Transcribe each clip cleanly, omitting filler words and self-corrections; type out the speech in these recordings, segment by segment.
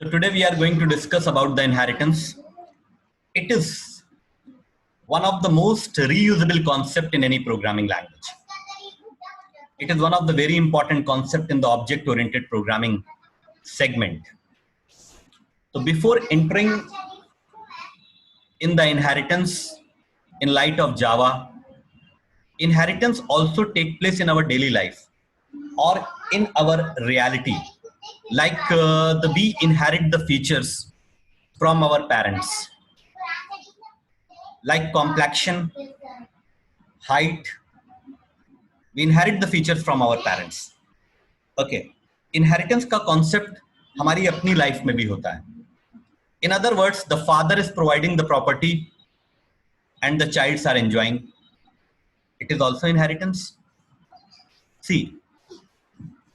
So today we are going to discuss about the inheritance. It is one of the most reusable concept in any programming language. It is one of the very important concept in the object-oriented programming segment. So before entering in the inheritance in light of Java, inheritance also take place in our daily life or in our reality. Like we inherit the features from our parents, like complexion, height. We inherit the features from our parents. Okay, inheritance का concept हमारी अपनी life में भी होता है. In other words, the father is providing the property and the childs are enjoying. It is also inheritance. See,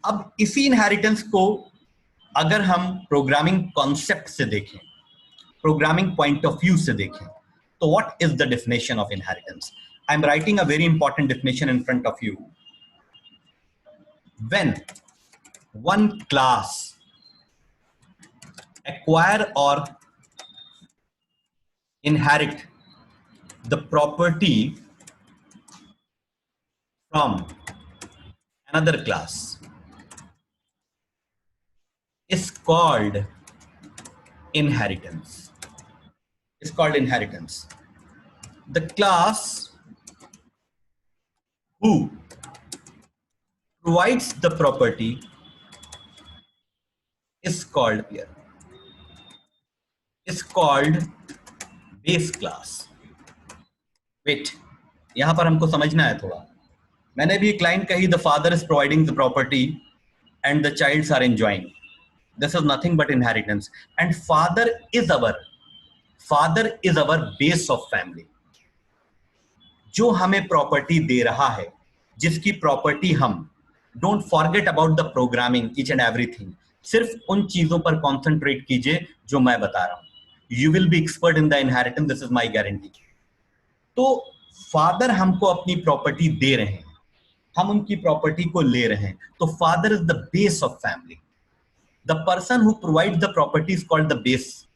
अब इसी inheritance को अगर हम programming concept से देखें, programming point of view से देखें, तो what is the definition of inheritance? I am writing a very important definition in front of you. When one class acquire or inherit the property from another class is called inheritance. It's called inheritance. The class who provides the property is called here. Is called base class. Wait, यहां पर हमको समझना है थोड़ा. मैंने भी एक line कही, the father is providing the property and the childs are enjoying. This is nothing but inheritance. And father is our base of family. जो हमें प्रॉपर्टी दे रहा है, जिसकी प्रॉपर्टी हम, don't forget about the programming, each and everything. सिर्फ उन चीजों पर कॉन्सेंट्रेट कीजिए जो मैं बता रहा हूं. You will be expert in the inheritance, this is my guarantee. तो फादर हमको अपनी प्रॉपर्टी दे रहे हैं, हम उनकी प्रॉपर्टी को ले रहे हैं. तो father is the base of family. The person who provides the property is called the base.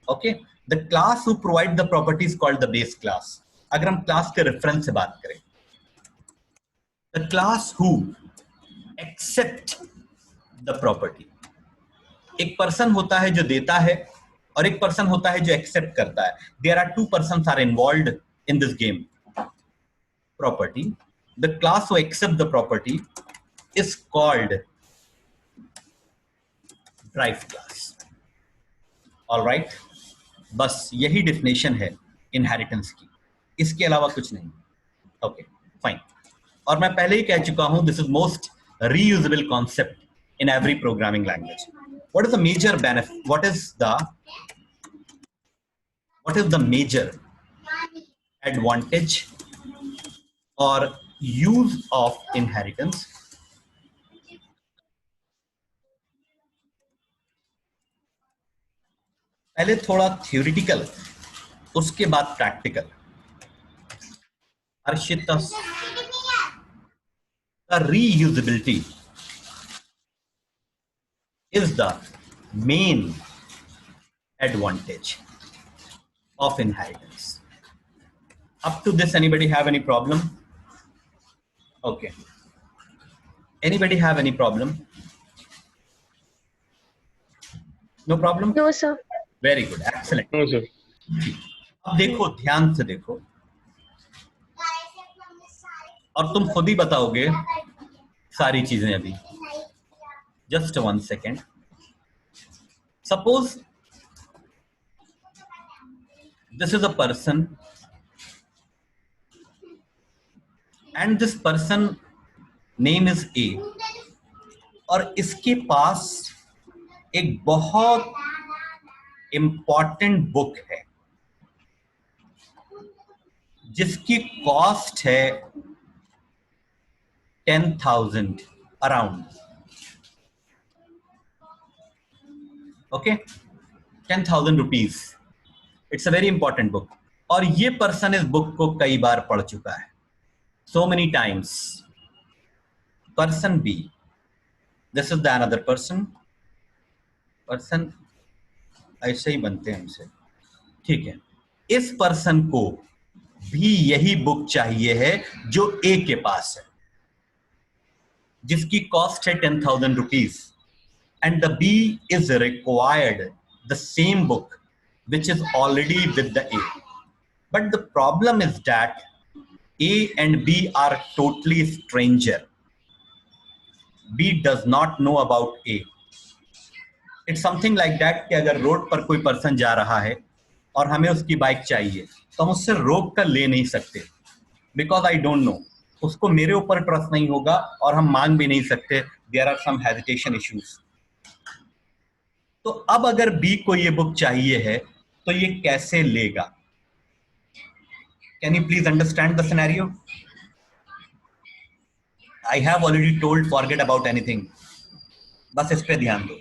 Okay, the class who provides the property is called the base class. अगर हम class के reference से बात करें, the class who accept the property. एक person होता है जो देता है और एक person होता है जो accept करता है. There are two persons are involved in this game. Property. The class who accept the property is called drive class. Alright, बस यही डेफिनेशन है इनहेरिटेंस की, इसके अलावा कुछ नहीं. Okay, fine. और मैं पहले ही कह चुका हूं, this is most reusable concept in every programming language. What is the major benefit, what is the major advantage और यूज ऑफ इनहेरिटेंस? पहले थोड़ा थ्योरेटिकल, उसके बाद practical. Arshita, the reusability is the main advantage of inheritance. Up to this, anybody have any problem? Okay. Anybody have any problem? No problem? No, sir. Very good, excellent. No, sir. अब देखो, ध्यान से देखो, और तुम खुद ही बताओगे सारी चीजें अभी. Just 1 second. Suppose this is a person and this person name is A, और इसके पास एक बहुत इंपॉर्टेंट बुक है जिसकी कॉस्ट है 10,000 around. Okay, 10,000 rupees. It's a very important book. और ये पर्सन इस बुक को कई बार पढ़ चुका है, so many times. Person B, this is the another person. Person ऐसे ही बनते हैं हमसे, ठीक है। इस पर्सन को भी यही बुक चाहिए है जो ए के पास है, जिसकी कॉस्ट है 10,000 rupees, and the B is required the same book which is already with the A. But the problem is that A and B are totally stranger. B does not know about A. It's something like that कि अगर road पर कोई person जा रहा है और हमें उसकी बाइक चाहिए तो हम उससे रोक कर ले नहीं सकते, बिकॉज आई डोंट नो, उसको मेरे ऊपर ट्रस्ट नहीं होगा और हम मांग भी नहीं सकते, there are some hesitation issues. तो अब अगर बी को ये बुक चाहिए है तो ये कैसे लेगा? Can you please understand the scenario? I have already told forget about anything, बस इस पे ध्यान दो।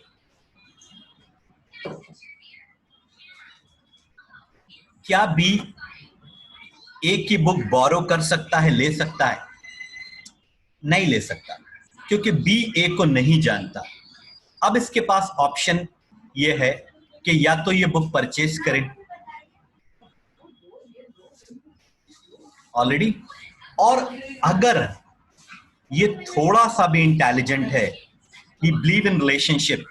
क्या बी ए की बुक बोरो कर सकता है, ले सकता है? नहीं ले सकता, क्योंकि बी ए को नहीं जानता। अब इसके पास ऑप्शन ये है कि या तो ये बुक परचेज करे ऑलरेडी, और अगर ये थोड़ा सा भी इंटेलिजेंट है, ही बिलीव इन रिलेशनशिप,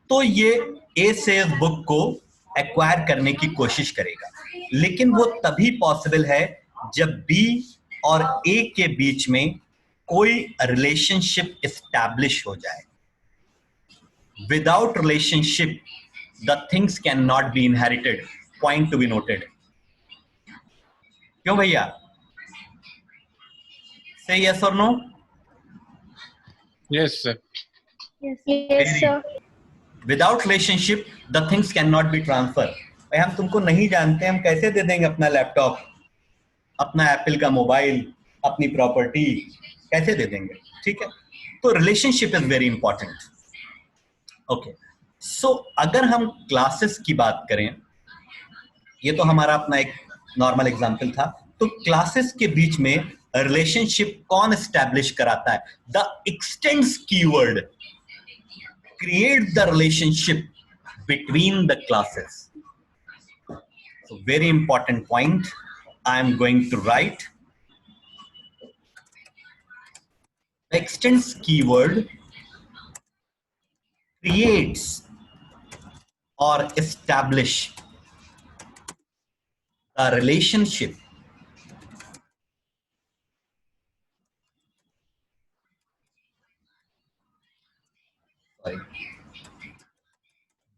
तो ये ए से इस बुक को एक्वायर करने की कोशिश करेगा। लेकिन वो तभी पॉसिबल है जब बी और ए के बीच में कोई रिलेशनशिप एस्टैब्लिश हो जाए। Without relationship the things cannot be inherited, point to be noted. क्यों भैया? से यस और no? Yes sir. Yes, sir. Without relationship the things cannot be transfer. भाई हम तुमको नहीं जानते, हम कैसे दे देंगे अपना लैपटॉप, अपना एप्पल का मोबाइल, अपनी प्रॉपर्टी, कैसे दे देंगे? ठीक है, तो relationship is very important. Okay, so अगर हम क्लासेस की बात करें, ये तो हमारा अपना एक नॉर्मल एग्जांपल था, तो क्लासेस के बीच में रिलेशनशिप कौन एस्टैब्लिश कराता है? The x tends keyword create the relationship between the classes. So very important point I am going to write. The extends keyword creates or establish a relationship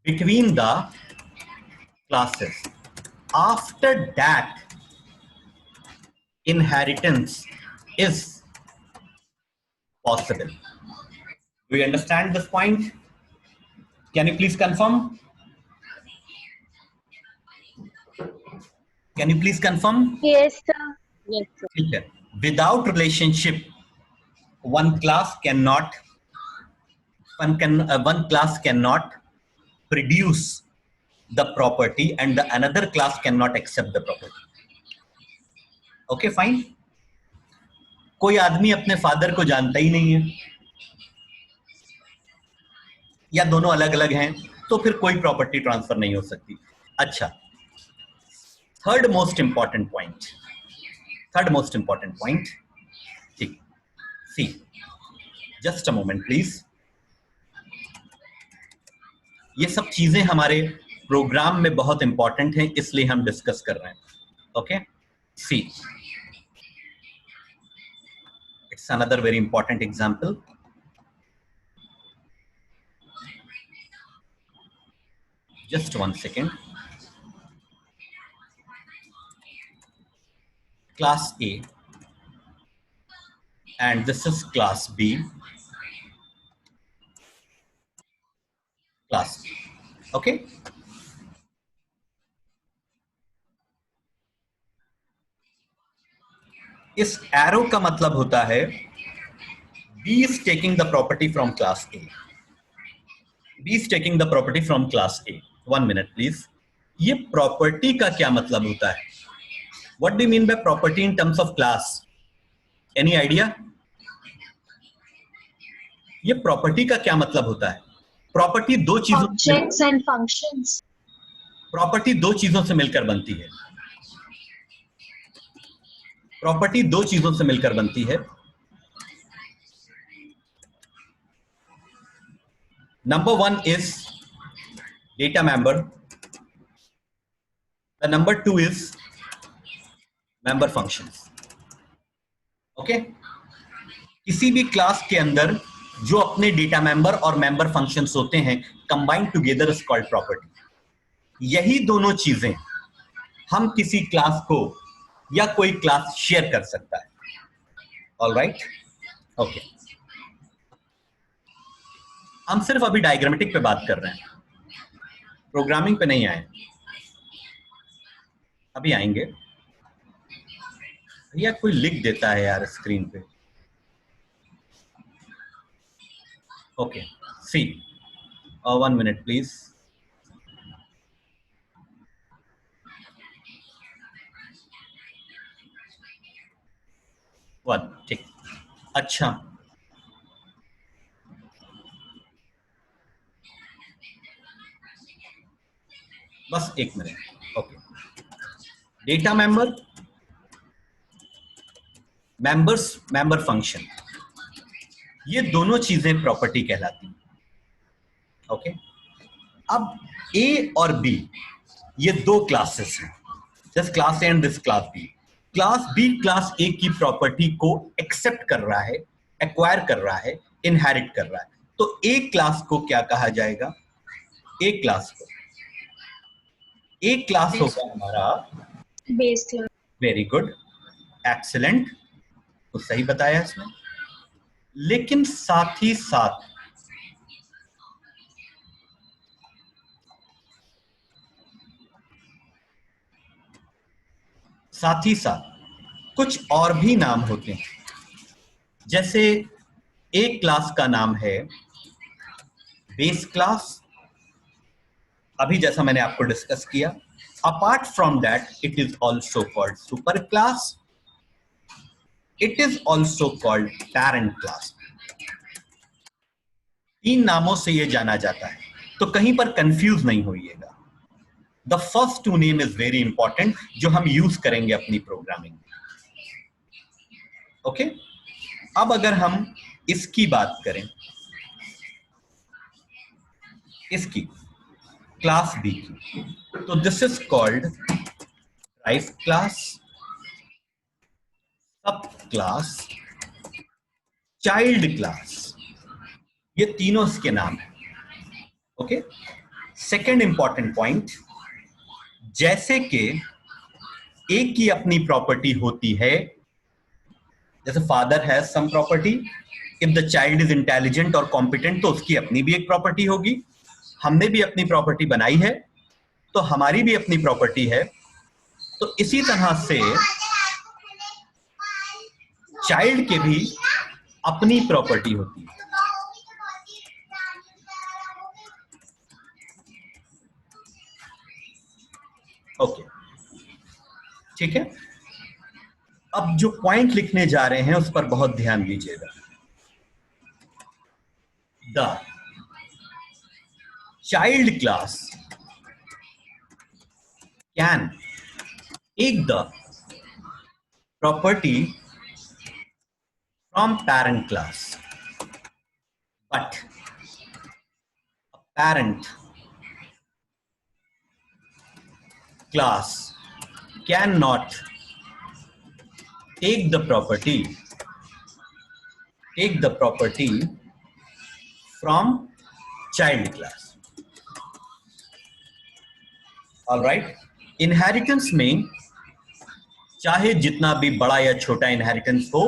between the classes. After that, inheritance is possible. Do you understand this point? Can you please confirm? Can you please confirm? Yes, sir. Yes, sir. ठीक है, without relationship one class cannot produce the property and the another class cannot accept the property. Okay, fine. कोई आदमी अपने father को जानता ही नहीं है या दोनों अलग अलग हैं, तो फिर कोई प्रॉपर्टी ट्रांसफर नहीं हो सकती। अच्छा, थर्ड मोस्ट इंपॉर्टेंट पॉइंट, ठीक, सी, जस्ट अ मोमेंट प्लीज। ये सब चीजें हमारे प्रोग्राम में बहुत इंपॉर्टेंट हैं, इसलिए हम डिस्कस कर रहे हैं। Okay, see, it's another very important example. Just 1 second. Class A and this is class B. Class B. Okay. इस एरो का मतलब होता है B is taking the property from class A. B is taking the property from class A. 1 minute please. ये property का क्या मतलब होता है? What do you mean by property in terms of class? Any idea? ये property का क्या मतलब होता है? प्रॉपर्टी दो चीजों Objects and functions. प्रॉपर्टी दो चीजों से मिलकर बनती है। प्रॉपर्टी दो चीजों से मिलकर बनती है। Number one is data member, the number two is member functions. Okay, किसी भी क्लास के अंदर जो अपने डेटा मेंबर और मेंबर फंक्शंस होते हैं, combined together is called property. यही दोनों चीजें हम किसी क्लास को या कोई क्लास शेयर कर सकता है। ऑलराइट, ओके, हम सिर्फ अभी डायग्रामेटिक पे बात कर रहे हैं, प्रोग्रामिंग पे नहीं आए, अभी आएंगे। भैया कोई लिख देता है यार स्क्रीन पे। Okay, see 1 minute please. One, ठीक, अच्छा, बस 1 minute. Okay, data member, members, member function, ये दोनों चीजें प्रॉपर्टी कहलाती हैं। ओके, अब ए और बी ये दो क्लासेस हैं, this class A and this class B. Class B class A की प्रॉपर्टी को एक्सेप्ट कर रहा है, एक्वायर कर रहा है, इनहेरिट कर रहा है। तो ए क्लास को क्या कहा जाएगा? ए क्लास को, ए क्लास होगा हमारा Base class. Very good, excellent, तो सही बताया इसने। लेकिन साथ ही साथ कुछ और भी नाम होते हैं। जैसे एक क्लास का नाम है बेस क्लास, अभी जैसा मैंने आपको डिस्कस किया। Apart from that it is also called super class, it is also called parent class. 3 नामों से यह जाना जाता है, तो कहीं पर कंफ्यूज नहीं होइएगा। The first 2 name is very important, जो हम यूज करेंगे अपनी प्रोग्रामिंग में। ओके, अब अगर हम इसकी बात करें, इसकी क्लास बी की, तो this is called drive class, सब क्लास, चाइल्ड क्लास, ये तीनों इसके नाम है। ओके, सेकेंड इंपॉर्टेंट पॉइंट, जैसे कि एक की अपनी प्रॉपर्टी होती है, जैसे father has sum property, if the child is intelligent और कॉम्पिटेंट तो उसकी अपनी भी एक प्रॉपर्टी होगी। हमने भी अपनी प्रॉपर्टी बनाई है, तो हमारी भी अपनी प्रॉपर्टी है। तो इसी तरह से चाइल्ड के भी अपनी प्रॉपर्टी होती है। ओके, ठीक है। अब जो पॉइंट लिखने जा रहे हैं उस पर बहुत ध्यान दीजिएगा। The child class can take the property from parent class, but parent class cannot take the property from child class. All right, inheritance में चाहे जितना भी बड़ा या छोटा इनहेरिटेंस हो,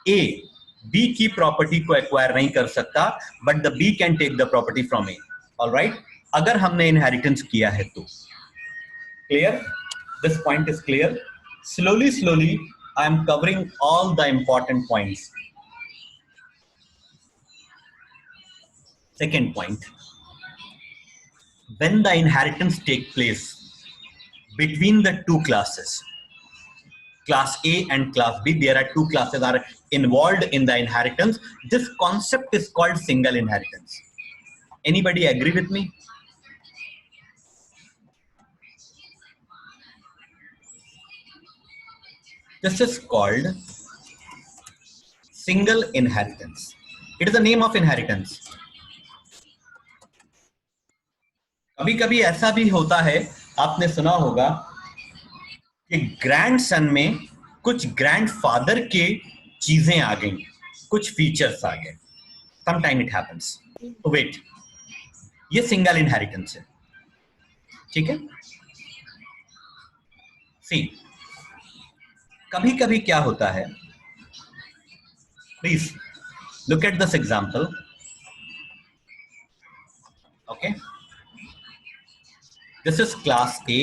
A B की प्रॉपर्टी को एक्वायर नहीं कर सकता, but the B can take the property from A. Alright, अगर हमने इनहेरिटेंस किया है तो। Clear? This point is clear? Slowly I am covering all the important points. Second point, when the inheritance take place between the two classes, class A and class B, there are 2 classes are involved in the inheritance. This concept is called single inheritance. Anybody agree with me? This is called single inheritance. It is the name of inheritance. कभी कभी ऐसा भी होता है, आपने सुना होगा कि ग्रैंडसन में कुछ ग्रैंडफादर के चीजें आ गई, कुछ फीचर्स आ गए. Sometime it happens. तो वेट, ये सिंगल इनहेरिटेंस है, ठीक है. सी, कभी कभी क्या होता है, please look at this example. Okay, this is class A,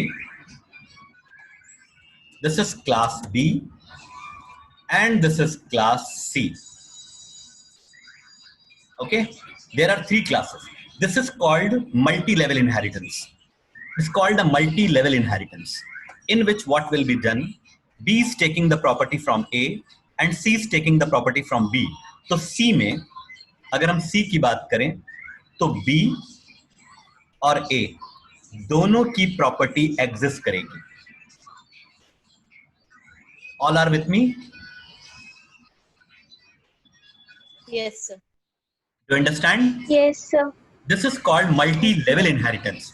this is class B, and this is class C. Okay, there are three classes. This is called multi-level inheritance. It's called a multi-level inheritance, in which what will be done, B is taking the property from A and C is taking the property from B. तो C में अगर हम C की बात करें तो B और A दोनों की प्रॉपर्टी एग्जिस्ट करेगी. All are with me? Yes, sir. Do understand? Yes, sir. This is called multi level inheritance.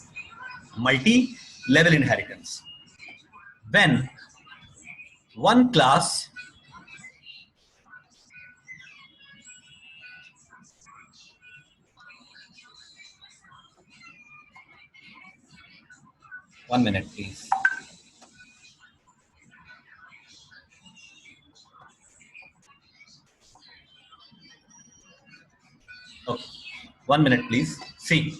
Multi level inheritance, when one class one minute please. Okay, 1 minute please. See,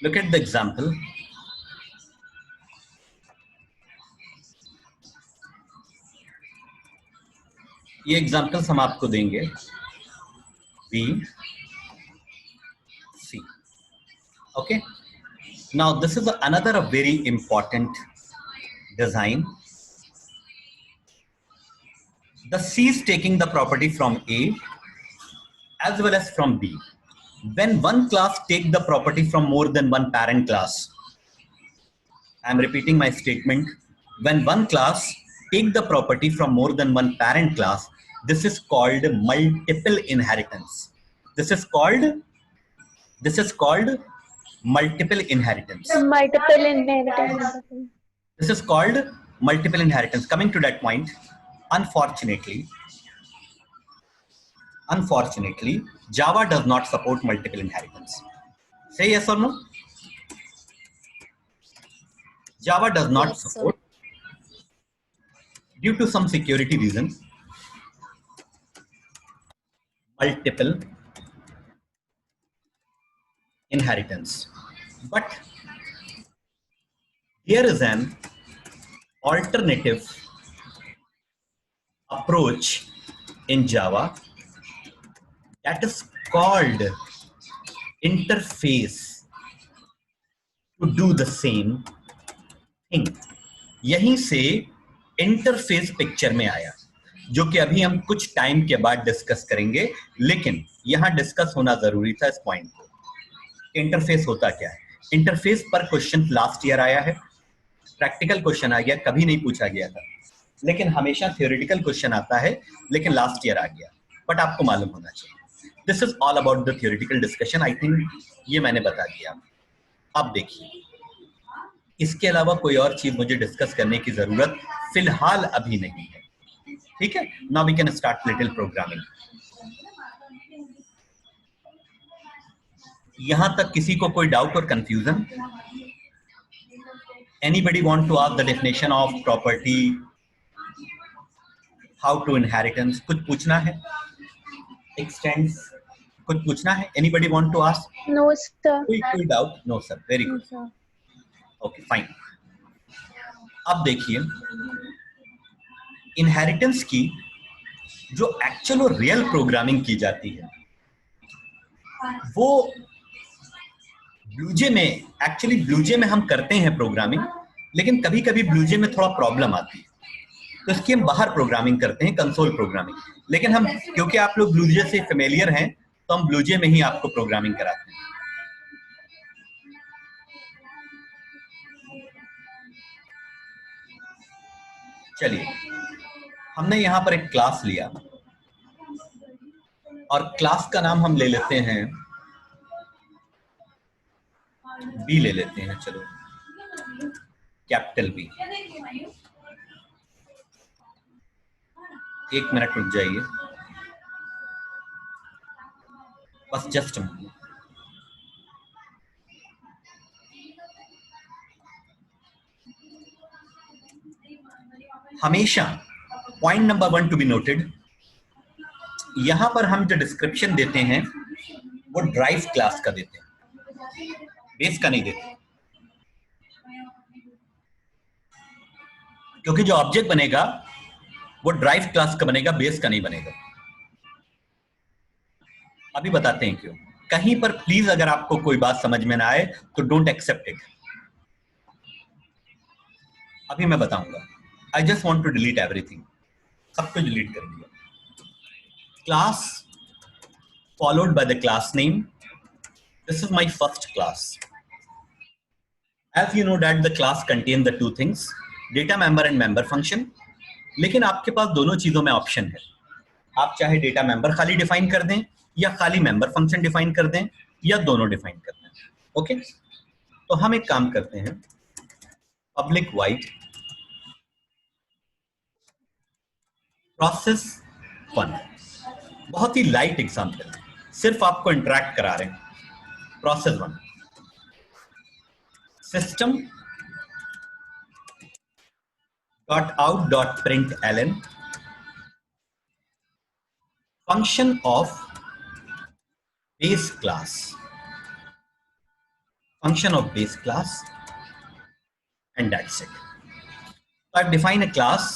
look at the example. ये examples हम आपको देंगे. B, C. Okay. Now this is another a very important design. The C is taking the property from A as well as from B. When one class take the property from more than one parent class, I am repeating my statement. When one class take the property from more than one parent class, this is called multiple inheritance. This is called multiple inheritance. Multiple inheritance. This is called multiple inheritance. Coming to that point, unfortunately, Java does not support multiple inheritance. Say yes or no? Java does not Yes, sir. support, due to some security reasons, multiple inheritance. But here is an alternative approach in Java that is called interface to do the same thing. यहीं से interface picture में आया, जो कि अभी हम कुछ time के बाद डिस्कस करेंगे, लेकिन यहां डिस्कस होना जरूरी था इस पॉइंट को. इंटरफेस होता क्या है? इंटरफेस पर क्वेश्चन लास्ट ईयर आया है, प्रैक्टिकल क्वेश्चन आ गया, कभी नहीं पूछा गया था, लेकिन हमेशा थ्योरेटिकल क्वेश्चन आता है, लेकिन लास्ट ईयर आ गया. बट आपको मालूम होना चाहिए, this is all about the theoretical discussion. I think ये मैंने बता दिया. अब देखिए, इसके अलावा कोई और चीज मुझे डिस्कस करने की जरूरत फिलहाल अभी नहीं है. ठीक है, now we can start little programming. यहां तक किसी को कोई डाउट और confusion? Anybody want to ask the definition of property, how to inheritance? कुछ पूछना है? एक्सटेंड्स, कुछ पूछना है? Anybody want to ask? No, sir. कोई doubt? No sir. Very No, good. sir. Okay, fine. अब देखिए, इनहेरिटेंस की जो एक्चुअल और रियल प्रोग्रामिंग की जाती है, वो ब्लूजे में, एक्चुअली ब्लूजे में हम करते हैं प्रोग्रामिंग, लेकिन कभी कभी ब्लूजे में थोड़ा प्रॉब्लम आती है, तो इसकी हम बाहर प्रोग्रामिंग करते हैं, कंसोल प्रोग्रामिंग। लेकिन हम, क्योंकि आप लोग ब्लूजे से फेमिलियर हैं, तो हम ब्लूजे में ही आपको प्रोग्रामिंग कराते हैं। चलिए, हमने यहां पर एक क्लास लिया और क्लास का नाम हम ले लेते हैं बी, ले लेते हैं, चलो कैपिटल बी। एक मिनट रुक जाइए, बस जस्ट हमेशा point number 1 to be noted, यहां पर हम जो डिस्क्रिप्शन देते हैं वो ड्राइव क्लास का देते हैं, बेस का नहीं देते, क्योंकि जो ऑब्जेक्ट बनेगा वो ड्राइव क्लास का बनेगा, बेस का नहीं बनेगा। अभी बताते हैं क्यों। कहीं पर प्लीज अगर आपको कोई बात समझ में ना आए तो डोंट एक्सेप्ट इट, अभी मैं बताऊंगा। I just want to delete everything, सब कुछ डिलीट कर दिया। Class followed by the class name, this is my first class. As you know that the class contain the two things, data member and member function, लेकिन आपके पास दोनों चीजों में option है। आप चाहे डेटा मेंबर खाली डिफाइन कर दें या खाली मेंबर फंक्शन डिफाइन कर दें या दोनों डिफाइन कर दें। ओके, तो हम एक काम करते हैं, पब्लिक वाइड प्रोसेस 1, बहुत ही लाइट एग्जांपल, सिर्फ आपको इंटरैक्ट करा रहे हैं। Process 1 system dot out dot println function of base class, and that's it. So I've defined a class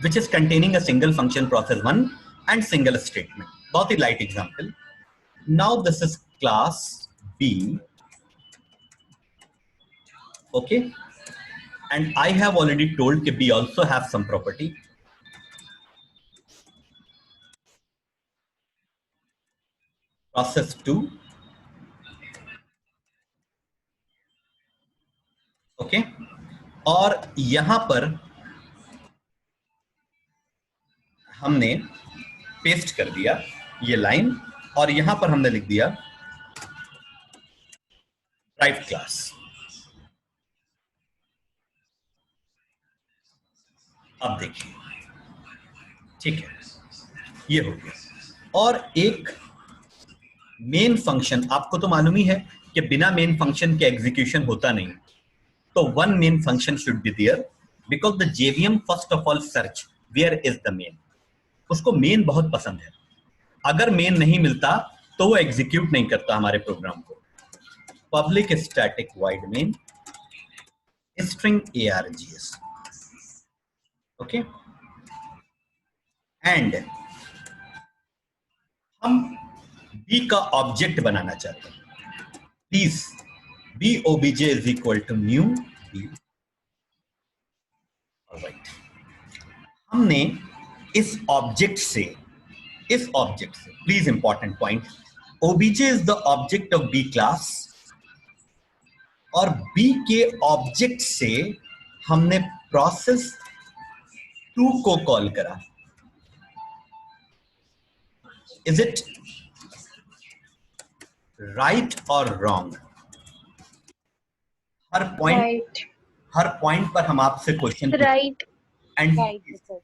which is containing a single function process1 and single statement. बहुत ही light example. Now this is class B. Okay, and I have already told that B also have some property. Process 2. Okay, और यहां पर हमने paste कर दिया ये line, और यहां पर हमने लिख दिया ड्राइव क्लास। अब देखिए, ठीक है, ये हो गया। और एक मेन फंक्शन, आपको तो मालूम ही है कि बिना मेन फंक्शन के एग्जीक्यूशन होता नहीं, तो one main function should be there, because the JVM first of all search where is the main. उसको मेन बहुत पसंद है, अगर मेन नहीं मिलता तो वो एग्जीक्यूट नहीं करता हमारे प्रोग्राम को। Public static void main string args, okay, and हम बी का ऑब्जेक्ट बनाना चाहते हैं। Please B obj is equal to new B. Alright, हमने इस ऑब्जेक्ट से please important point, obj is the object of B class, और बी के ऑब्जेक्ट से हमने प्रोसेस 2 को कॉल करा। इज इट राइट और रॉन्ग? हर पॉइंट पर हम आपसे क्वेश्चन राइट, एंड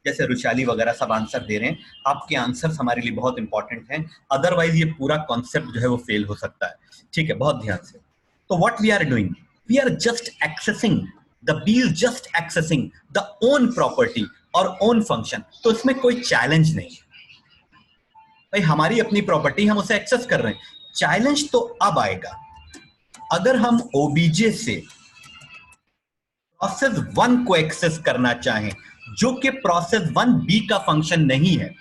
जैसे रुचाली वगैरह सब आंसर दे रहे हैं, आपके आंसर्स हमारे लिए बहुत इंपॉर्टेंट हैं, अदरवाइज ये पूरा कॉन्सेप्ट जो है वो फेल हो सकता है। ठीक है, बहुत ध्यान से। तो what we are doing, we are just accessing the B is just accessing the own property और ओन फंक्शन। तो इसमें कोई चैलेंज नहीं है भाई, हमारी अपनी प्रॉपर्टी, हम उसे एक्सेस कर रहे हैं। चैलेंज तो अब आएगा अगर हम ओबीजे से प्रोसेस 1 को एक्सेस करना चाहें, जो कि प्रोसेस 1 बी का फंक्शन नहीं है,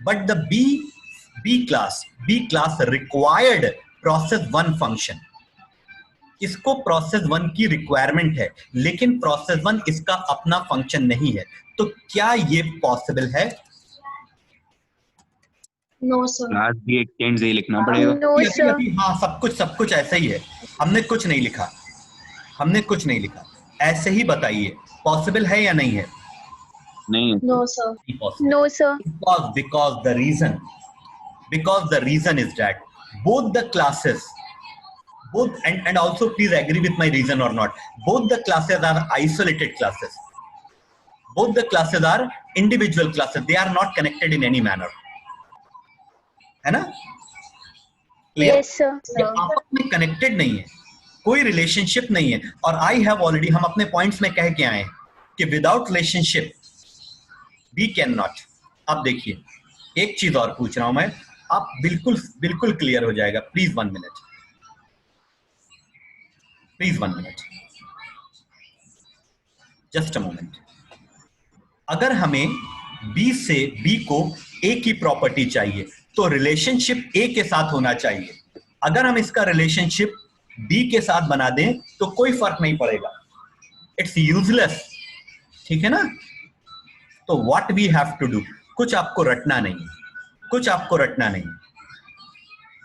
but the B class required process 1 function. इसको प्रोसेस वन की रिक्वायरमेंट है, लेकिन प्रोसेस वन इसका अपना फंक्शन नहीं है। तो क्या ये पॉसिबल है? No sir. क्लास भी एक्सटेंड से ही लिखना पड़ेगा। No sir. हाँ, सब कुछ ऐसा ही है। हमने कुछ नहीं लिखा, हमने कुछ नहीं लिखा, ऐसे ही बताइए पॉसिबल है या नहीं है? नहीं no sir. No sir. because the reason is that both the classes, both and also please agree with my reason or not, both the classes are isolated classes, both the classes are individual classes, they are not connected in any manner, है ना? Yes sir. ये आपस में connected नहीं है, कोई relationship नहीं है। और आई हैव ऑलरेडी, हम अपने पॉइंट्स में कह के आए हैं कि without relationship we can not. अब देखिए, एक चीज और पूछ रहा हूं मैं, आप बिल्कुल क्लियर हो जाएगा। Please 1 minute, please 1 minute, just a moment. अगर हमें बी से बी को ए की प्रॉपर्टी चाहिए तो रिलेशनशिप ए के साथ होना चाहिए। अगर हम इसका रिलेशनशिप बी के साथ बना दें तो कोई फर्क नहीं पड़ेगा, इट्स यूजलेस, ठीक है ना? तो what we have to do, कुछ आपको रटना नहीं, कुछ आपको रटना नहीं।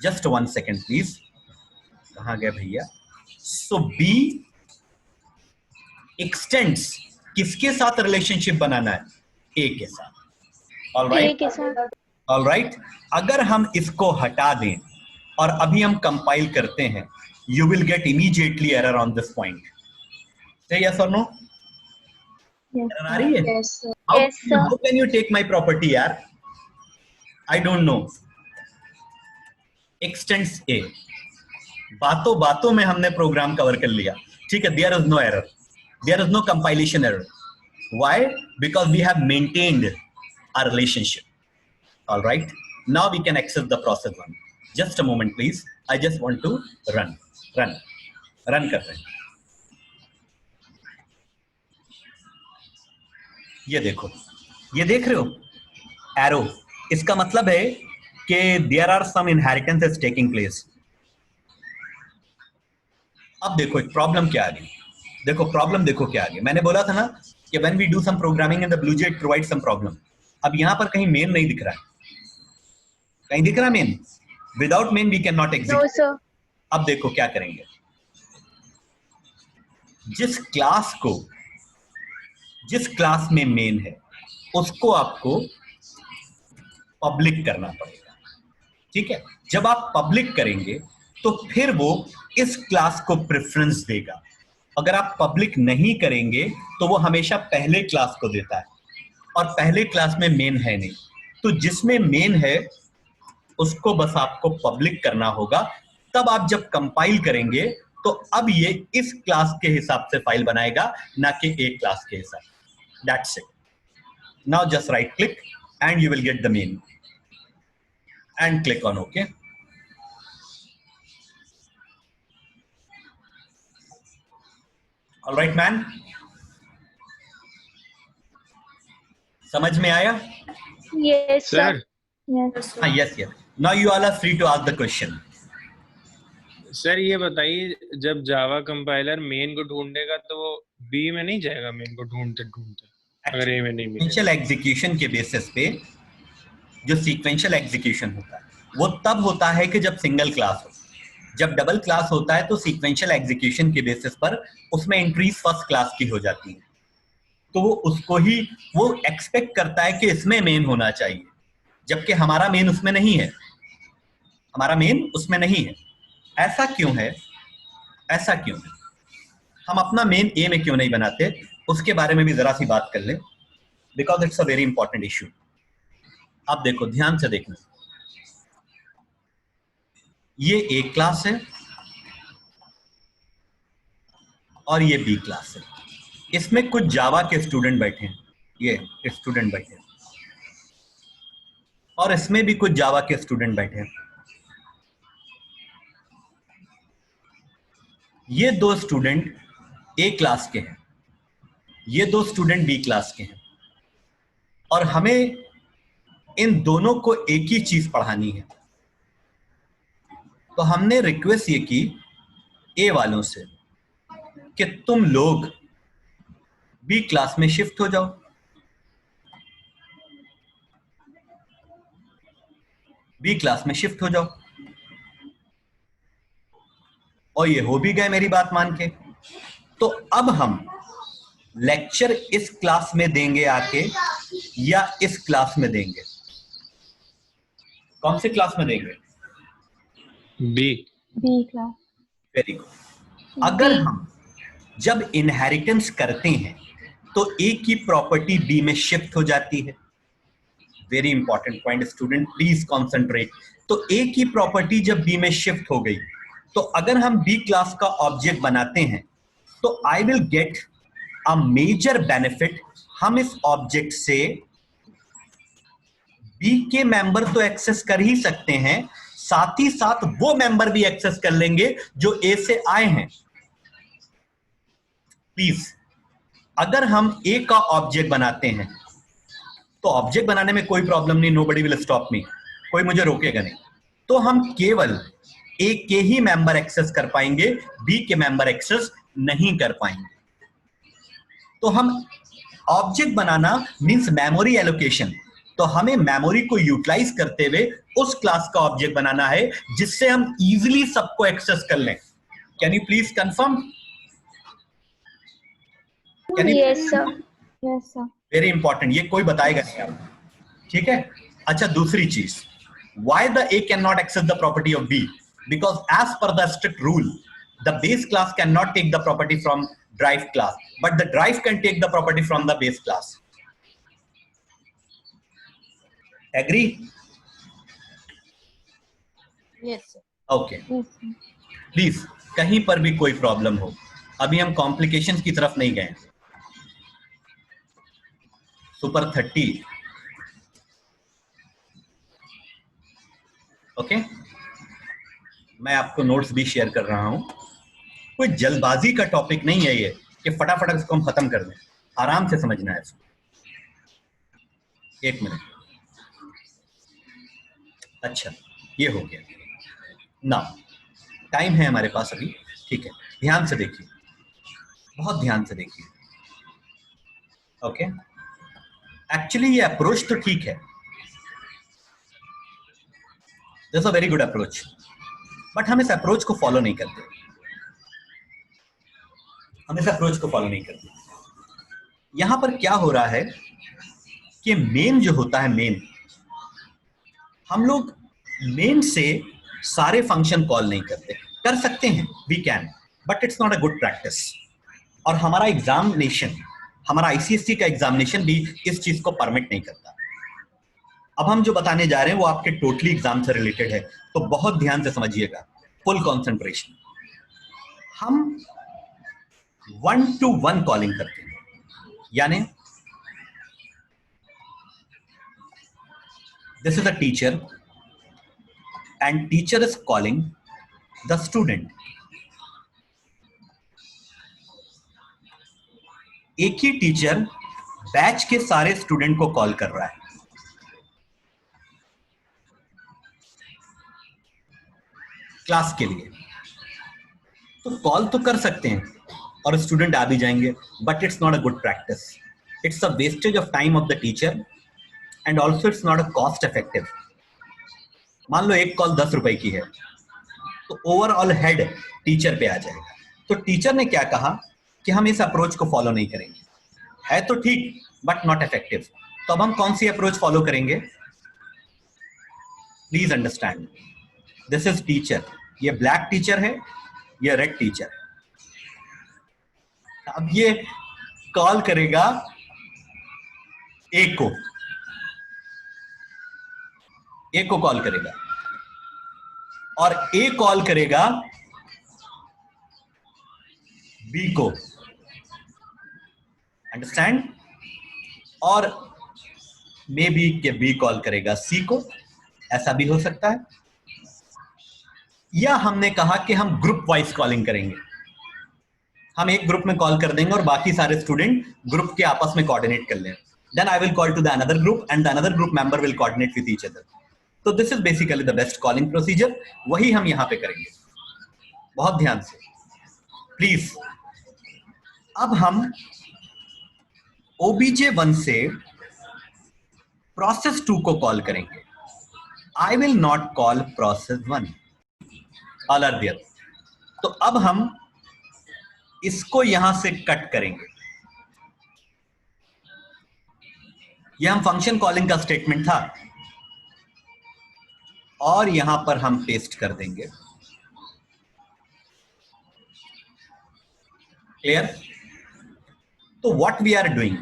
जस्ट 1 सेकेंड प्लीज, कहां गए भैया? सो बी एक्सटेंड्स, किसके साथ रिलेशनशिप बनाना है? ए के साथ। All right. अगर हम इसको हटा दें और अभी हम कंपाइल करते हैं, you will get immediately error on this point. Yes और नो? एरर आ रही है? How can you take my property यार? I don't know. Extends A, बातों बातों में हमने प्रोग्राम कवर कर लिया, ठीक है? There is no error, there is no compilation error. Why? Because we have maintained our relationship. All right. Now we can access the process one. Just a moment, please. I just want to run कर रहे हैं। ये देखो, ये देख रहे हो arrow? इसका मतलब है कि there are some inheritance is taking place. अब देखो एक प्रॉब्लम क्या आ गई, देखो प्रॉब्लम, देखो क्या आ गई। मैंने बोला था ना कि when we do some programming in the BlueJ it provides some problem. अब यहां पर कहीं मेन नहीं दिख रहा है, कहीं दिख रहा main? Without main we can not execute. अब देखो क्या करेंगे, जिस क्लास में मेन है उसको आपको पब्लिक करना पड़ेगा, ठीक है? जब आप पब्लिक करेंगे तो फिर वो इस क्लास को प्रेफरेंस देगा। अगर आप पब्लिक नहीं करेंगे तो वो हमेशा पहले क्लास को देता है, और पहले क्लास में मेन है नहीं, तो जिसमें मेन है उसको बस आपको पब्लिक करना होगा। तब आप जब कंपाइल करेंगे तो अब ये इस क्लास के हिसाब से फाइल बनाएगा, ना कि एक क्लास के हिसाब। That's it. Now just right click and you will get the main and click on okay. All right, man. समझ में आया? Yes, sir. हाँ, yes. Now you all are free to ask the question. Sir ये बताइए, जब Java compiler main को ढूंढेगा तो वो बी में नहीं जाएगा मेन को ढूंढते ढूंढते, अगर ए में नहीं मिलेगा? सीक्वेंशियल एग्जीक्यूशन के बेसिस पे जो सीक्वेंशियल एग्जीक्यूशन होता है वो तब होता है कि जब सिंगल क्लास हो। जब डबल क्लास होता है तो सीक्वेंशियल एग्जीक्यूशन के बेसिस पर उसमें एंट्रीज फर्स्ट क्लास की हो जाती है, तो वो उसको ही वो एक्सपेक्ट करता है कि इसमें मेन होना चाहिए, जबकि हमारा मेन उसमें नहीं है, हमारा मेन उसमें नहीं है। ऐसा क्यों है? ऐसा क्यों है? हम अपना मेन ए में क्यों नहीं बनाते, उसके बारे में भी जरा सी बात कर लें, because it's a very important issue. आप देखो, ध्यान से देखना, ये ए क्लास है और ये बी क्लास है। इसमें कुछ जावा के स्टूडेंट बैठे हैं, ये स्टूडेंट बैठे हैं, और इसमें भी कुछ जावा के स्टूडेंट बैठे हैं। ये दो स्टूडेंट ए क्लास के हैं, ये दो स्टूडेंट बी क्लास के हैं, और हमें इन दोनों को एक ही चीज पढ़ानी है। तो हमने रिक्वेस्ट ये की ए वालों से कि तुम लोग बी क्लास में शिफ्ट हो जाओ। बी क्लास में शिफ्ट हो जाओ, और ये हो भी गए मेरी बात मान के। तो अब हम लेक्चर इस क्लास में देंगे आके या इस क्लास में देंगे? कौन से क्लास में देंगे? B. B class. Very good. अगर हम जब इनहेरिटेंस करते हैं तो ए की प्रॉपर्टी बी में शिफ्ट हो जाती है। Very important point student, please concentrate. तो ए की प्रॉपर्टी जब बी में शिफ्ट हो गई, तो अगर हम बी क्लास का ऑब्जेक्ट बनाते हैं तो I will get a major benefit. हम इस ऑब्जेक्ट से बी के मेंबर तो एक्सेस कर ही सकते हैं, साथ ही साथ वो मेंबर भी एक्सेस कर लेंगे जो ए से आए हैं। प्लीज, अगर हम ए का ऑब्जेक्ट बनाते हैं तो ऑब्जेक्ट बनाने में कोई प्रॉब्लम नहीं, नोबडी विल स्टॉप मी, कोई मुझे रोकेगा नहीं। तो हम केवल ए के ही मेंबर एक्सेस कर पाएंगे, बी के मेंबर एक्सेस नहीं कर पाएंगे। तो हम ऑब्जेक्ट बनाना मींस मेमोरी एलोकेशन, तो हमें मेमोरी को यूटिलाइज करते हुए उस क्लास का ऑब्जेक्ट बनाना है जिससे हम इजीली सबको एक्सेस कर लें। Can you please confirm? Yes sir. Yes sir. Very important, ये कोई बताएगा नहीं आपको, ठीक है? अच्छा, दूसरी चीज, why the A cannot access the property of B? Because as per the strict rule, the base class cannot take the property from derived class, but the derived can take the property from the base class. Agree? Yes, sir. Okay. Please, कहीं पर भी कोई problem हो, अभी हम complications की तरफ नहीं गए। Super 30, okay? मैं आपको नोट्स भी शेयर कर रहा हूं। कोई जल्दबाजी का टॉपिक नहीं है ये कि फटाफट इसको हम खत्म कर दें, आराम से समझना है इसको। एक मिनट। अच्छा, ये हो गया ना, टाइम है हमारे पास अभी, ठीक है? ध्यान से देखिए, बहुत ध्यान से देखिए, ओके? एक्चुअली ये अप्रोच तो ठीक है, this a very good approach, but हम इस अप्रोच को फॉलो नहीं करते। हम इस अप्रोच को फॉलो नहीं करते। यहां पर क्या हो रहा है कि मेन जो होता है, मेन, हम लोग मेन से सारे फंक्शन कॉल नहीं करते। कर सकते हैं, we can, but it's not a good practice. और हमारा एग्जामिनेशन, हमारा आईसीएसई का एग्जामिनेशन भी इस चीज को परमिट नहीं करता। अब हम जो बताने जा रहे हैं वो आपके टोटली एग्जाम से रिलेटेड है, तो बहुत ध्यान से समझिएगा, फुल कंसंट्रेशन। हम 1-to-1 कॉलिंग करते हैं, यानी this is a teacher and teacher is calling the student. एक ही टीचर बैच के सारे स्टूडेंट को कॉल कर रहा है। क्लास के लिए तो कॉल तो कर सकते हैं और स्टूडेंट आ भी जाएंगे, but it's not a good practice. It's a wastage of time of the teacher and also it's not a cost effective. मान लो एक कॉल 10 रुपए की है, तो ओवरऑल हेड टीचर पे आ जाएगा। तो टीचर ने क्या कहा कि हम इस अप्रोच को फॉलो नहीं करेंगे, है तो ठीक बट नॉट इफेक्टिव। तो अब हम कौन सी अप्रोच फॉलो करेंगे? Please understand, this is teacher, ये ब्लैक टीचर है, ये रेड टीचर है। अब ये कॉल करेगा ए को, ए को कॉल करेगा, और ए कॉल करेगा बी को, अंडरस्टैंड? और मे बी के बी कॉल करेगा सी को, ऐसा भी हो सकता है। या हमने कहा कि हम ग्रुप वाइज कॉलिंग करेंगे, हम एक ग्रुप में कॉल कर देंगे और बाकी सारे स्टूडेंट ग्रुप के आपस में कोऑर्डिनेट कर लें। Then I will call to the another group and the another group member will coordinate with each other. तो this is basically the best calling procedure, वही हम यहां पे करेंगे। बहुत ध्यान से, प्लीज अब हम obj1 से प्रोसेस 2 को कॉल करेंगे. I will not call process 1 अलर्बियर. तो अब हम इसको यहां से कट करेंगे. यह हम फंक्शन कॉलिंग का स्टेटमेंट था और यहां पर हम पेस्ट कर देंगे. क्लियर? तो what we are doing,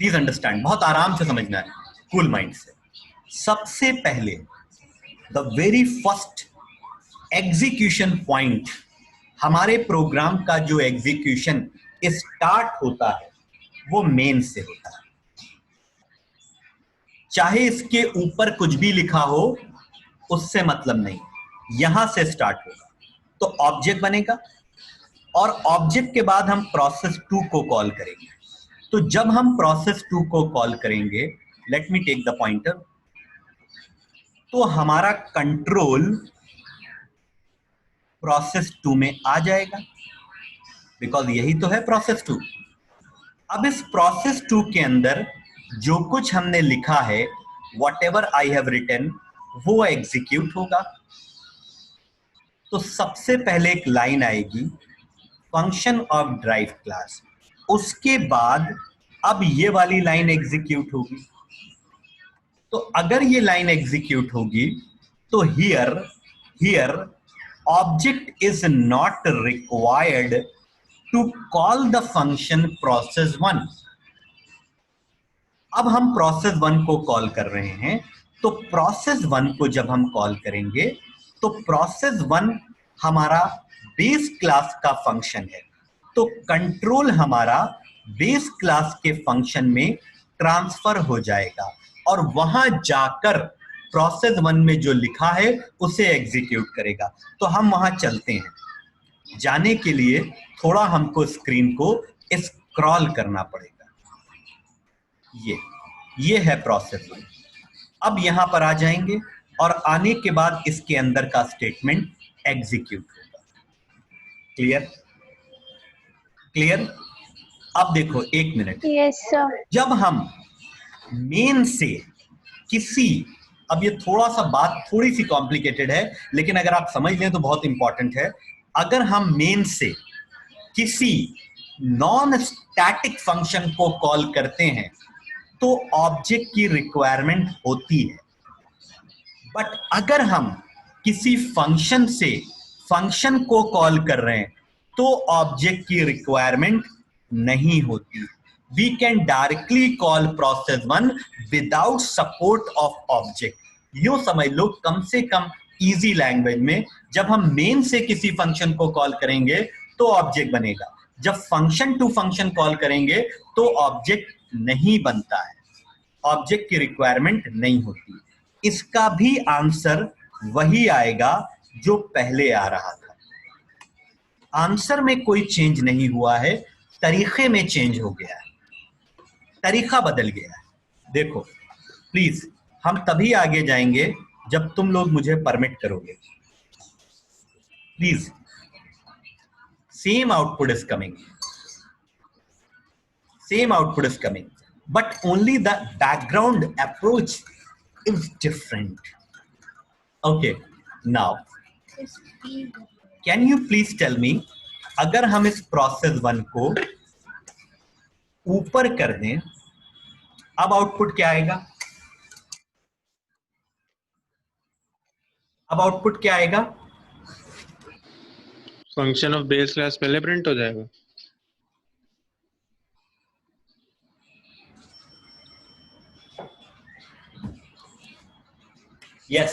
please understand, बहुत आराम से समझना है, कूल माइंड से. सबसे पहले the very first execution point, हमारे प्रोग्राम का जो एग्जीक्यूशन स्टार्ट होता है वो मेन से होता है. चाहे इसके ऊपर कुछ भी लिखा हो उससे मतलब नहीं, यहां से स्टार्ट होगा. तो ऑब्जेक्ट बनेगा और ऑब्जेक्ट के बाद हम प्रोसेस 2 को कॉल करेंगे. तो जब हम प्रोसेस 2 को कॉल करेंगे, let me take the pointer, तो हमारा कंट्रोल प्रोसेस 2 में आ जाएगा, बिकॉज यही तो है प्रोसेस 2. अब इस प्रोसेस 2 के अंदर जो कुछ हमने लिखा है, whatever I have written, वो एग्जीक्यूट होगा. तो सबसे पहले एक लाइन आएगी फंक्शन ऑफ ड्राइव क्लास, उसके बाद अब ये वाली लाइन एग्जीक्यूट होगी. तो अगर ये लाइन एग्जीक्यूट होगी तो here object is not required to call the function process 1. अब हम प्रोसेस 1 को कॉल कर रहे हैं. तो प्रोसेस 1 को जब हम कॉल करेंगे तो प्रोसेस 1 हमारा बेस क्लास का फंक्शन है. तो कंट्रोल हमारा बेस क्लास के फंक्शन में ट्रांसफर हो जाएगा और वहां जाकर प्रोसेस 1 में जो लिखा है उसे एग्जीक्यूट करेगा. तो हम वहां चलते हैं. जाने के लिए थोड़ा हमको स्क्रीन को स्क्रॉल करना पड़ेगा. ये है प्रोसेस 1. अब यहां पर आ जाएंगे और आने के बाद इसके अंदर का स्टेटमेंट एग्जीक्यूट होगा. क्लियर? अब देखो एक मिनट. Yes, sir. जब हम मेन से किसी, अब ये थोड़ा सा बात थोड़ी सी कॉम्प्लिकेटेड है, लेकिन अगर आप समझ लें तो बहुत इंपॉर्टेंट है. अगर हम मेन से किसी नॉन स्टैटिक फंक्शन को कॉल करते हैं तो ऑब्जेक्ट की रिक्वायरमेंट होती है. बट अगर हम किसी फंक्शन से फंक्शन को कॉल कर रहे हैं तो ऑब्जेक्ट की रिक्वायरमेंट नहीं होती. We can directly call process 1 without support of object. यूं समझ लो, कम से कम इजी लैंग्वेज में, जब हम मेन से किसी फंक्शन को कॉल करेंगे तो ऑब्जेक्ट बनेगा. जब फंक्शन टू फंक्शन कॉल करेंगे तो ऑब्जेक्ट नहीं बनता है, ऑब्जेक्ट की रिक्वायरमेंट नहीं होती. इसका भी आंसर वही आएगा जो पहले आ रहा था. आंसर में कोई चेंज नहीं हुआ है, तरीके में चेंज हो गया है, तरीका बदल गया है. देखो प्लीज, हम तभी आगे जाएंगे जब तुम लोग मुझे परमिट करोगे. Please, same output is coming, same output is coming, but only the background approach is different. Okay, now can you please tell me, अगर हम इस प्रोसेस 1 को ऊपर कर दें, अब आउटपुट क्या आएगा? अब आउटपुट क्या आएगा? फंक्शन ऑफ बेस क्लास पहले प्रिंट हो जाएगा. यस,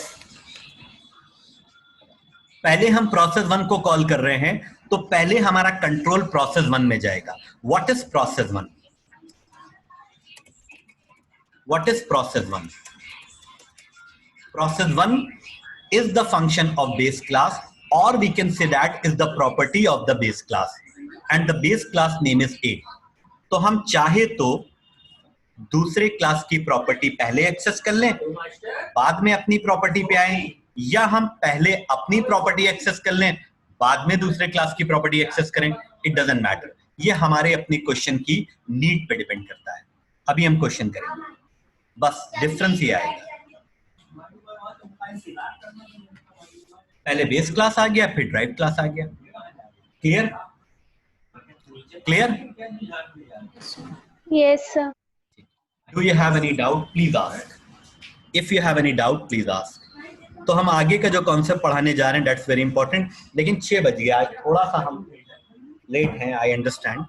पहले हम प्रोसेस 1 को कॉल कर रहे हैं तो पहले हमारा कंट्रोल प्रोसेस 1 में जाएगा. What is process 1? What is process 1? Process 1 is the function of base class, or we can say that is the property of the base class, and the base class name is A. तो हम चाहे तो दूसरे class की property पहले access कर लें, बाद में अपनी प्रॉपर्टी पे आए, या हम पहले अपनी प्रॉपर्टी एक्सेस कर लें, बाद में दूसरे क्लास की प्रॉपर्टी एक्सेस करें, इट डजंट मैटर। ये हमारे अपने क्वेश्चन की नीड पे डिपेंड करता है। अभी हम क्वेश्चन करेंगे, बस डिफरेंस ये आएगा, पहले बेस क्लास आ गया, फिर ड्राइव क्लास आ गया। Clear? Clear? Yes, sir. Do you have any doubt? Please ask. If you have any doubt, please ask. तो हम आगे का जो कॉन्सेप्ट पढ़ाने जा रहे हैं, that's very important। लेकिन 6 बज गया, आज थोड़ा सा हम लेट हैं, I understand।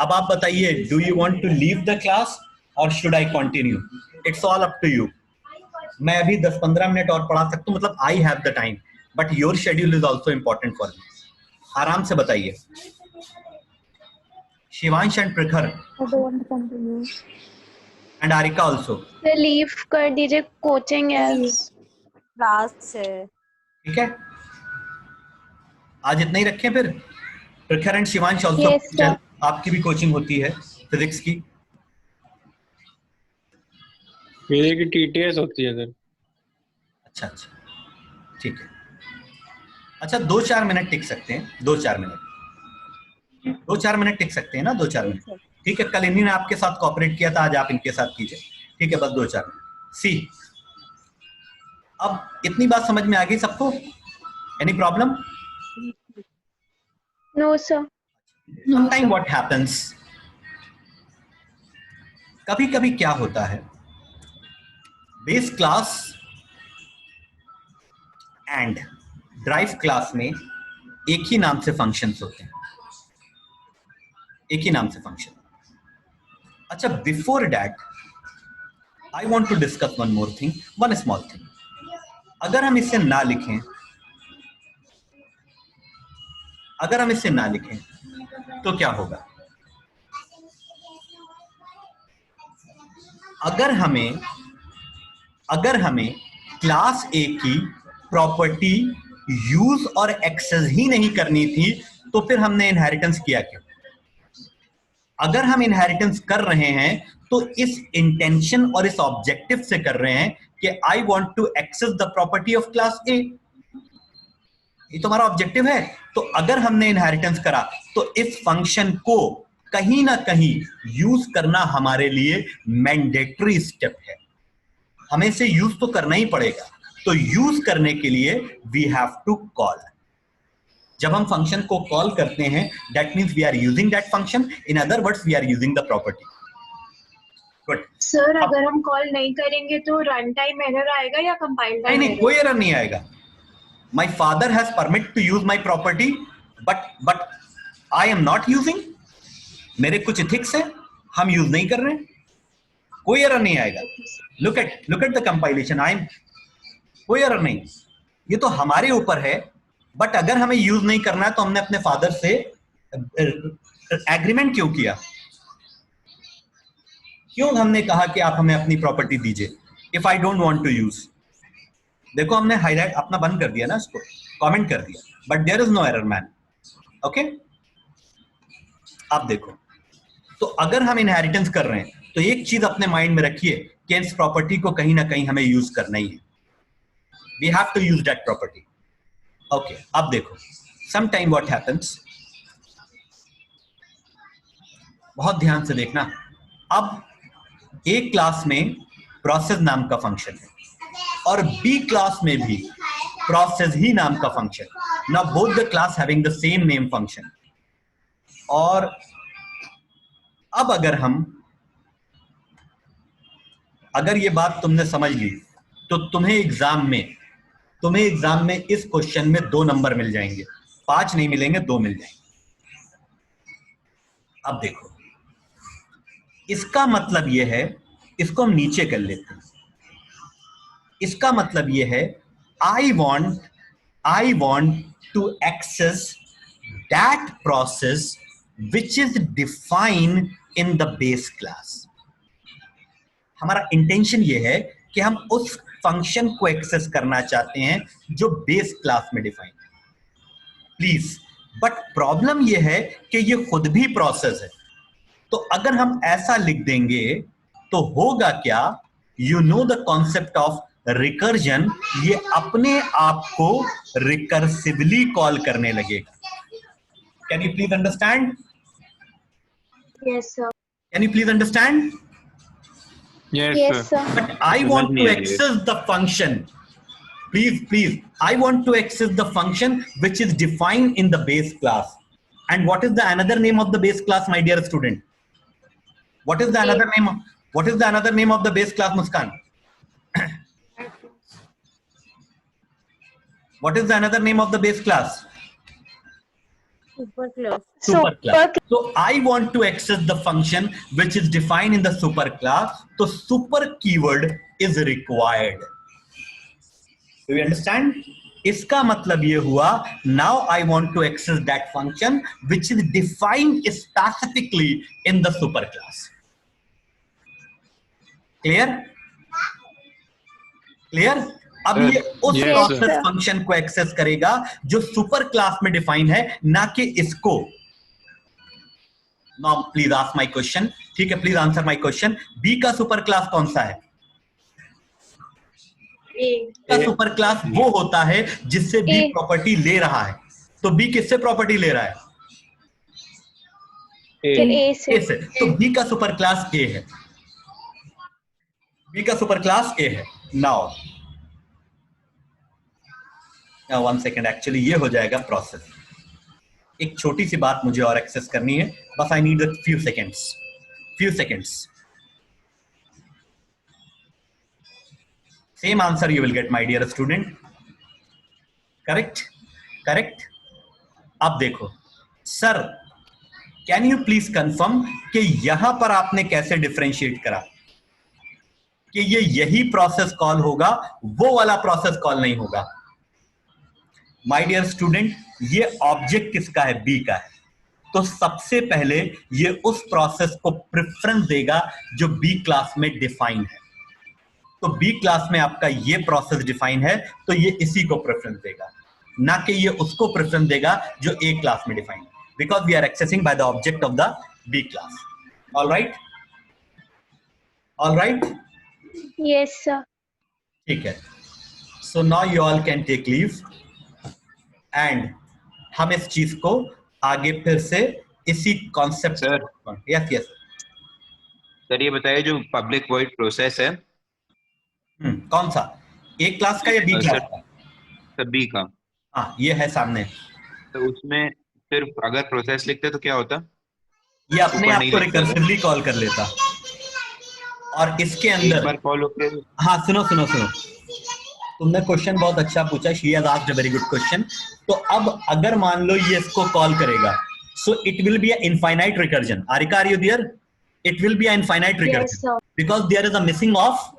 अब आप बताइए, do you want to leave the class or should I continue? It's all up to you। मैं अभी 10-15 मिनट और पढ़ा सकता हूँ, मतलब I have the time, but your schedule is also important for me। आराम से बताइए। Shivansh and Prakhar I don't want to continue. And Arika also. Sir, leave कर दीजिए, कोचिंग है। क्लास है। ठीक है, आज इतना ही रखें फिर। प्रखर and Shivansh also, Yes, sir. आपकी भी कोचिंग होती है फिजिक्स की? मेरे की टीटीएस होती है सर। अच्छा अच्छा, ठीक है। अच्छा 2-4 मिनट टिक सकते हैं, 2-4 मिनट, 2-4 मिनट टिक सकते हैं ना, 2-4 मिनट। ठीक है, कल इन्हीं ने आपके साथ कोऑपरेट किया था, आज आप इनके साथ कीजिए। ठीक है, बस 2-4 मिनट। सी, अब इतनी बात समझ में आ गई सबको? Any problem? No, sir. Sometimes what happens, कभी कभी क्या होता है, base class and drive class में एक ही नाम से फंक्शंस होते हैं, एक ही नाम से फंक्शन। अच्छा, before that I want to discuss one more thing, one small thing. अगर हम इसे ना लिखें, अगर हम इसे ना लिखें तो क्या होगा? अगर हमें क्लास ए की प्रॉपर्टी यूज और एक्सेस ही नहीं करनी थी तो फिर हमने इनहेरिटेंस किया क्यों? अगर हम इनहेरिटेंस कर रहे हैं तो इस इंटेंशन और इस ऑब्जेक्टिव से कर रहे हैं कि I want to access the property of class A, ये तो हमारा ऑब्जेक्टिव है। तो अगर हमने इनहेरिटेंस करा तो इस फंक्शन को कहीं ना कहीं यूज करना हमारे लिए मैंडेटरी स्टेप है, हमें इसे यूज तो करना ही पड़ेगा। तो यूज करने के लिए वी हैव टू कॉल। जब हम फंक्शन को कॉल करते हैं, that means we are using that function, in other words we are using the property. Good sir, अगर हम कॉल नहीं करेंगे तो रन टाइम एरर आएगा या कंपाइल टाइम? नहीं, कोई एरर नहीं आएगा। My father has permit to use my property, but I am not using. मेरे कुछ इथिक्स है, हम यूज नहीं कर रहे हैं, कोई एरर नहीं आएगा। लुक एट द कंपाइलेशन, कोई एरर नहीं। ये तो हमारे ऊपर है, बट अगर हमें यूज नहीं करना है तो हमने अपने फादर से एग्रीमेंट क्यों किया? क्यों हमने कहा कि आप हमें अपनी प्रॉपर्टी दीजिए if I don't want to use? देखो, हमने हाईलाइट अपना बंद कर दिया ना, इसको कमेंट कर दिया, but there is no error man. Okay, अब देखो, तो अगर हम इनहेरिटेंस कर रहे हैं तो एक चीज अपने माइंड में रखिए कि इस प्रॉपर्टी को कहीं ना कहीं हमें यूज करना ही है, we have to use that property. Okay, अब देखो, सम टाइम व्हाट हैपेंस, बहुत ध्यान से देखना। अब ए क्लास में प्रोसेस नाम का फंक्शन है और बी क्लास में भी प्रोसेस ही नाम का function. Now both the class having the same name function. और अब अगर ये बात तुमने समझ ली तो तुम्हें एग्जाम में इस क्वेश्चन में 2 नंबर मिल जाएंगे, 5 नहीं मिलेंगे, 2 मिल जाएंगे। अब देखो, इसका मतलब ये है, इसको हम नीचे कर लेते हैं। इसका मतलब ये है, I want to access that process which is defined in the base class. हमारा इंटेंशन ये है कि हम उस फंक्शन को एक्सेस करना चाहते हैं जो बेस क्लास में डिफाइन है। प्लीज, बट प्रॉब्लम ये है कि ये खुद भी प्रोसेस है। तो अगर हम ऐसा लिख देंगे तो होगा क्या? You know the concept of recursion ये अपने आप को रिकर्सिवली कॉल करने लगेगा. Can you please understand? Yes, sir. Can you please understand? Yes, Yes, sir. sir. But I want to access the function. Please, I want to access the function which is defined in the base class. And what is the another name of the base class, my dear student? What is the another name? What is the another name of the base class, Muskan? What is the another name of the base class? Super class. Superclass. So I want to access the function which is defined in the superclass. So super keyword is required. Do you understand? इसका मतलब ये हुआ, now I want to access that function which is defined specifically in the superclass. Clear? Clear? अब ये उस Yes, process sir. Function को access करेगा जो सुपर क्लास में डिफाइन है, ना कि इसको. Now please ask my question. ठीक है, please answer my question. B का सुपर क्लास कौन सा है? A. का सुपर क्लास वो होता है जिससे बी A. प्रॉपर्टी ले रहा है. तो बी किससे प्रॉपर्टी ले रहा है? फिर A ए से. से. तो बी का सुपर क्लास ए है. बी का सुपर क्लास ए है. नाउ वन सेकेंड, एक्चुअली ये हो जाएगा प्रोसेस. एक छोटी सी बात मुझे और एक्सेस करनी है, बस I need few seconds. Same answer you will get my dear student. Correct. अब देखो sir, can you please confirm कि यहां पर आपने कैसे डिफरेंशिएट करा कि ये यही प्रोसेस कॉल होगा, वो वाला प्रोसेस कॉल नहीं होगा? माय डियर स्टूडेंट, ये ऑब्जेक्ट किसका है? बी का है. तो सबसे पहले ये उस प्रोसेस को प्रेफरेंस देगा जो बी क्लास में डिफाइन है. तो बी क्लास में आपका ये प्रोसेस डिफाइन है, तो ये इसी को प्रेफरेंस देगा, ना कि ये उसको प्रेफरेंस देगा जो ए क्लास में डिफाइन है, because we are accessing by the object of the B class. All right? Yes, sir. ठीक है. So now you all can take leave and हम इस चीज को आगे फिर से इसी कॉन्सेप्ट. Sir. यस. सर ये बताइए, जो पब्लिक वॉइड प्रोसेस है कौन सा? ए क्लास का या बी क्लास का? सर बी का. हाँ, ये है सामने. तो उसमें सिर्फ अगर प्रोसेस लिखते तो क्या होता? ये अपने ऊपर आप नहीं को लिखता रिकर्सिवली कॉल कर लेता. और इसके एक अंदर बार कॉल होके. हाँ, सुनो. तुमने क्वेश्चन बहुत अच्छा पूछा. She has asked a very good question. तो अब अगर मान लो ये इसको कॉल करेगा, so it will be a infinite recursion. Arika, are you there? It will be a infinite Yes, recursion sir. Because there is a missing of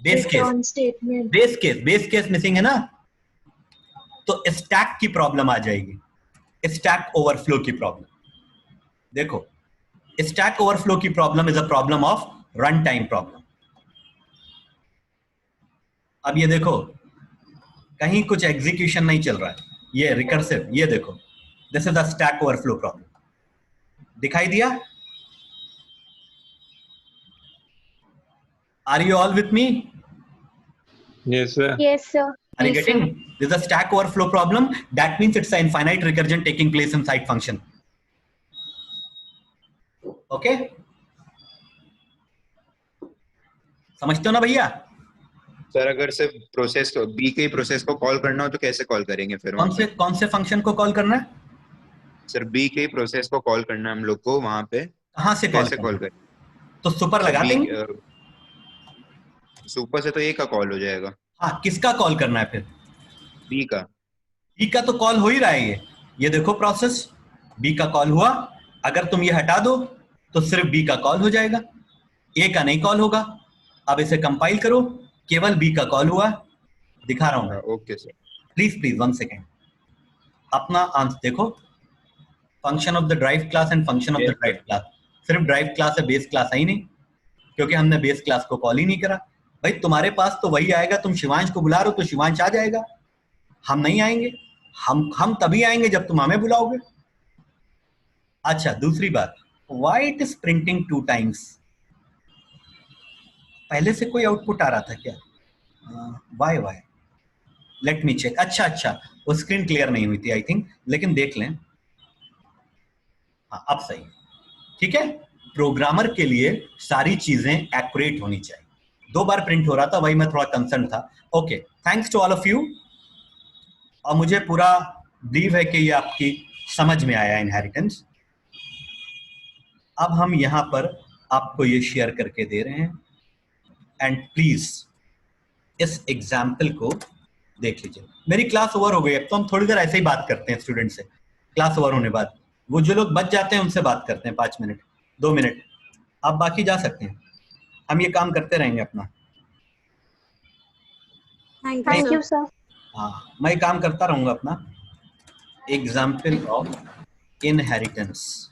base case. Return statement. Base case missing है ना. तो stack की problem आ जाएगी, stack overflow की problem. देखो, stack overflow की problem is a problem of run time problem. अब ये देखो, कहीं कुछ एग्जीक्यूशन नहीं चल रहा है, ये रिकर्सिव. ये देखो, this is the stack overflow problem. दिखाई दिया? Are you all with me? Yes, sir. Yes, sir. Are you Yes, getting? sir. This is a stack overflow problem. That means it's an infinite recursion taking place inside function. Okay? समझते हो ना भैया? Sir अगर सिर्फ process B के process को call करना हो तो कैसे कॉल करेंगे फिर? कौन से फंक्शन को कॉल करना है? सर बी के प्रोसेस को कॉल करना है हम लोग को, वहां पे कहाँ से कॉल कैसे कॉल करें? करें? तो सुपर लगा देंगे. सुपर से तो ए का कॉल हो जाएगा. हाँ, किसका कॉल करना है फिर? बी का. बी का तो कॉल हो ही रहा है. ये देखो प्रोसेस बी का कॉल हुआ. अगर तुम ये हटा दो तो सिर्फ बी का कॉल हो जाएगा, ए का नहीं कॉल होगा. अब इसे कंपाइल करो, केवल बी का कॉल हुआ. दिखा रहा हूं. Okay sir. Please 1 second. अपना आंसर देखो. Function of the drive class and function of the drive class. सिर्फ ड्राइव क्लास है, बेस क्लास आई नहीं, क्योंकि हमने बेस क्लास को कॉल ही नहीं करा. भाई तुम्हारे पास तो वही आएगा. तुम शिवांश को बुला रहे हो तो शिवांश आ जाएगा. हम नहीं आएंगे. हम तभी आएंगे जब तुम हमें बुलाओगे. अच्छा, दूसरी बात, why it is printing 2 times? पहले से कोई आउटपुट आ रहा था क्या? Why why, let me check. अच्छा अच्छा, वो स्क्रीन क्लियर नहीं हुई थी आई थिंक, लेकिन देख लें। हाँ अब सही, ठीक है। प्रोग्रामर के लिए सारी चीजें एक्यूरेट होनी चाहिए। 2 बार प्रिंट हो रहा था, वही मैं थोड़ा कंसर्न था। Okay, thanks to all of you. और मुझे पूरा बिलीव है कि ये आपकी समझ में आया इनहेरिटेंस। अब हम यहां पर आपको ये शेयर करके दे रहे हैं, एंड प्लीज इस एग्जाम्पल को देख लीजिए। मेरी क्लास ओवर हो गई, अब तो हम थोड़ी देर ऐसे ही बात करते हैं स्टूडेंट से। क्लास ओवर होने बाद वो जो लोग बच जाते हैं उनसे बात करते हैं 5 मिनट 2 मिनट। आप बाकी जा सकते हैं, हम ये काम करते रहेंगे अपना। Thank you sir. हाँ, मैं काम करता रहूंगा अपना। Example of inheritance.